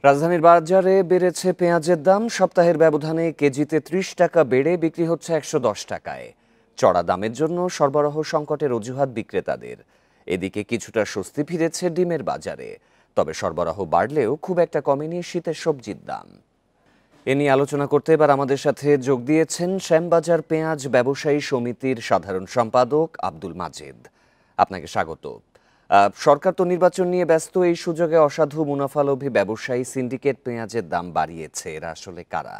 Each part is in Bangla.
রাজধানীর বাজারে বেড়েছে পেঁয়াজের দাম। সপ্তাহের ব্যবধানে কেজিতে ৩০ টাকা বেড়ে বিক্রি হচ্ছে ১১০ টাকায়। চড়া দামের জন্য সরবরাহ সংকটের অজুহাত বিক্রেতাদের। এদিকে কিছুটা স্বস্তি ফিরেছে ডিমের বাজারে, তবে সরবরাহ বাড়লেও খুব একটা কমেনি শীতের সবজির দাম। এ নিয়ে আলোচনা করতে এবার আমাদের সাথে যোগ দিয়েছেন শ্যামবাজার পেঁয়াজ ব্যবসায়ী সমিতির সাধারণ সম্পাদক আব্দুল মাজেদ। আপনাকে স্বাগত। সরকার তো নির্বাচন নিয়ে ব্যস্ত, এই সুযোগে অসাধু মুনাফালোভী ব্যবসায়ী সিন্ডিকেট পেঁয়াজের দাম বাড়িয়েছে। এরা আসলে কারা?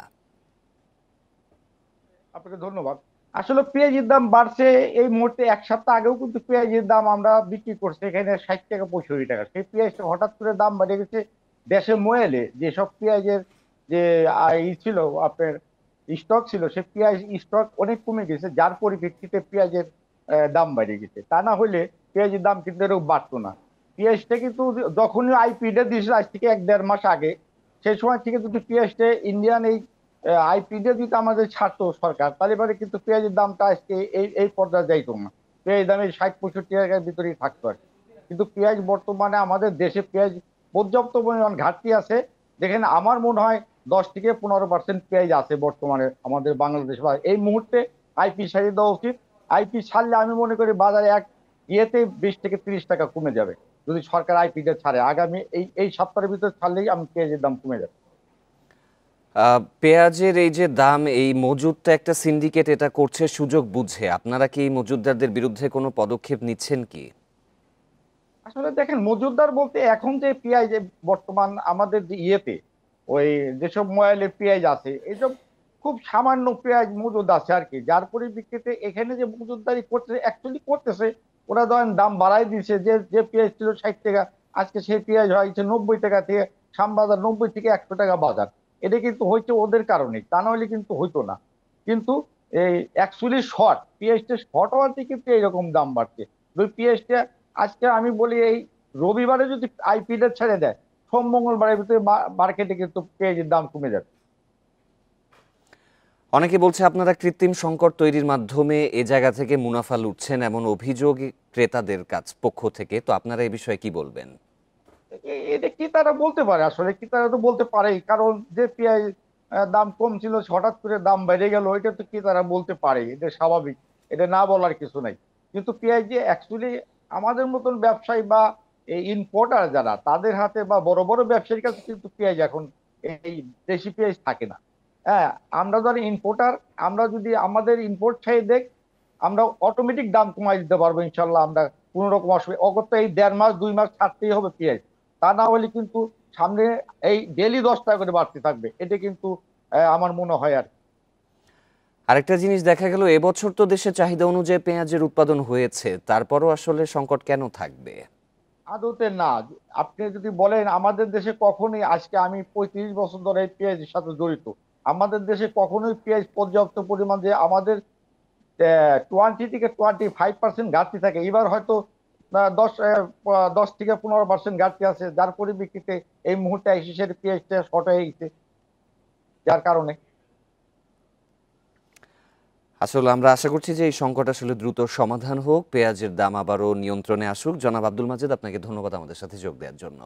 আপনাকে ধন্যবাদ। আসলে পেঁয়াজের দাম বাড়ছে এই মুহূর্তে। এক সপ্তাহ আগেও কিন্তু পেঁয়াজের দাম আমরা বিক্রি করছি এখানে 60 টাকা 65 টাকা। সেই পেঁয়াজটা হঠাৎ করে দাম বেড়ে গেছে। দেশে মোয়েলে যেসব পেঁয়াজের যে ছিল আপনার স্টক ছিল, সে পেঁয়াজ স্টক অনেক কমে গেছে, যার পরিপ্রেক্ষিতে পেঁয়াজের দাম বেড়ে গেছে। তা না হলে পেঁয়াজের দাম কিন্তু এরকম বাড়তো না। পেঁয়াজটা কিন্তু যখনই আইপিডে দিয়েছিল আজ থেকে 1-1.5 মাস আগে, সেই সময় থেকে যদি পেঁয়াজটা ইন্ডিয়ান এই আইপিডে যদি আমাদের ছাড়তো সরকার, তাহলে পরে কিন্তু পেঁয়াজের দামটা আজকে এই এই পর্যায়ে যাইতো না। পেঁয়াজ দামে 60-65 টাকার ভিতরেই থাকতো আর কি। কিন্তু পেঁয়াজ বর্তমানে আমাদের দেশে পেঁয়াজ পর্যাপ্ত পরিমাণ ঘাটতি আছে। দেখেন, আমার মনে হয় 10-15% পেঁয়াজ আছে বর্তমানে আমাদের বাংলাদেশ। এই মুহূর্তে আইপি ছাড়িয়ে দেওয়া উচিত। আইপি ছাড়লে আমি মনে করি বাজারে এক ইয়েতে 20 থেকে 30 টাকা কমে যাবে। যদি সরকার আইপিটা ছাড়ে আগামী এই সপ্তাহের ভিতরে ছাড়লেই আমি পেঁয়াজের দাম কমে যাবে। পেঁয়াজের এই যে দাম, এই মজুদটা একটা সিন্ডিকেট এটা করছে সুযোগ বুঝে। আপনারা কি এই মজুদদারদের বিরুদ্ধে কোনো পদক্ষেপ নিচ্ছেন কি? আসলে দেখেন, মজুদদার বলতে এখন যে পেঁয়াজ বর্তমান আমাদের যে ইয়েতে ওই যেসব ময়ালের পেঁয়াজ আছে, এইসব খুব সামান্য পেঁয়াজ মজুদ আছে আর কি, যার পরিপ্রেক্ষিতে এখানে যে মজুদদারি করতেছে অ্যাকচুয়ালি করতেছে, ওরা ধরেন দাম বাড়াই দিচ্ছে। যে যে পেঁয়াজ ছিল 60 টাকা, আজকে সেই পেঁয়াজ হয়েছে 90 টাকা থেকে, শ্যামবাজার 90 থেকে 100 টাকা বাজার। এটা কিন্তু হচ্ছে ওদের কারণে, তা নাহলে কিন্তু হইতো না। কিন্তু এই অ্যাকচুয়ালি শর্ট পেঁয়াজটা শর্ট হওয়াতে কিন্তু এইরকম দাম বাড়ছে। ওই পেঁয়াজটা আজকে আমি বলি এই রবিবারে যদি আইপিএল ছেড়ে দেয়, সোম মঙ্গলবারের ভিতরে মার্কেটে কিন্তু পেঁয়াজের দাম কমে যাবে। অনেকে বলছে আপনারা কৃত্রিম সংকট তৈরির মাধ্যমে এ জায়গা থেকে মুনাফা লুটছেন, এমন অভিযোগ ক্রেতাদের পক্ষ থেকে। তো আপনারা এই বিষয়ে কি বলবেন? এটা কি তারা বলতে পারে? আসলে কি তারা তো বলতে পারেই, কারণ যে পেঁয়াজ দাম কম ছিল হঠাৎ করে দাম বেড়ে গেল, এটা তো কি তারা বলতে পারে? এটা স্বাভাবিক, এটা না বলার কিছু নাই। কিন্তু পেঁয়াজ যে অ্যাকচুয়ালি আমাদের মতন ব্যবসায়ী বা এই ইম্পোর্টার যারা, তাদের হাতে বা বড় বড় ব্যবসায়ীর কাছে কিন্তু পেঁয়াজ এখন এই দেশি পেঁয়াজ থাকে না। হ্যাঁ, আমরা যারা ইম্পোর্টার, আমরা যদি আমাদের ইম্পোর্ট ছাই দেখ, আমরা অটোমেটিক দাম কমাই দিতে পারবো ইনশাল্লাহ। আমরা কোন রকম অসুবিধা অগত্যা এই 1.5-2 মাস ছাড়তেই হবে পেঁয়াজ। তা না হলে কিন্তু সামনে এই ডেলি 10 টাকা করে বাড়তে থাকবে। এটা কিন্তু আমার মনে হয় আর। আরেকটা জিনিস দেখা গেল, এবছর তো দেশে চাহিদা অনুযায়ী পেঁয়াজের উৎপাদন হয়েছে, তারপরও আসলে সংকট কেন থাকবে? আদতে না। আপনি যদি বলেন আমাদের দেশে কখনোই, আজকে আমি 35 বছর ধরে এই পেঁয়াজের সাথে জড়িত, আমাদের দেশে কখনোই পেঁয়াজ পর্যাপ্ত পরিমাণ যে আমাদের 20 থেকে 25% ঘাটতি থাকে, এবার হয়তো 10 থেকে 15% ঘাটতি আছে, যার পরিপ্রেক্ষিতে এই মুহূর্তে আইসিসের পেঁয়াজটা শর্ট হয়ে গেছে, যার কারণে। আসলে আমরা আশা করছি যে এই সংকট আসলে দ্রুত সমাধান হোক, পেঁয়াজের দাম আবারও নিয়ন্ত্রণে আসুক। জনাব আব্দুল মাজেদ, আপনাকে ধন্যবাদ আমাদের সাথে যোগ দেওয়ার জন্য।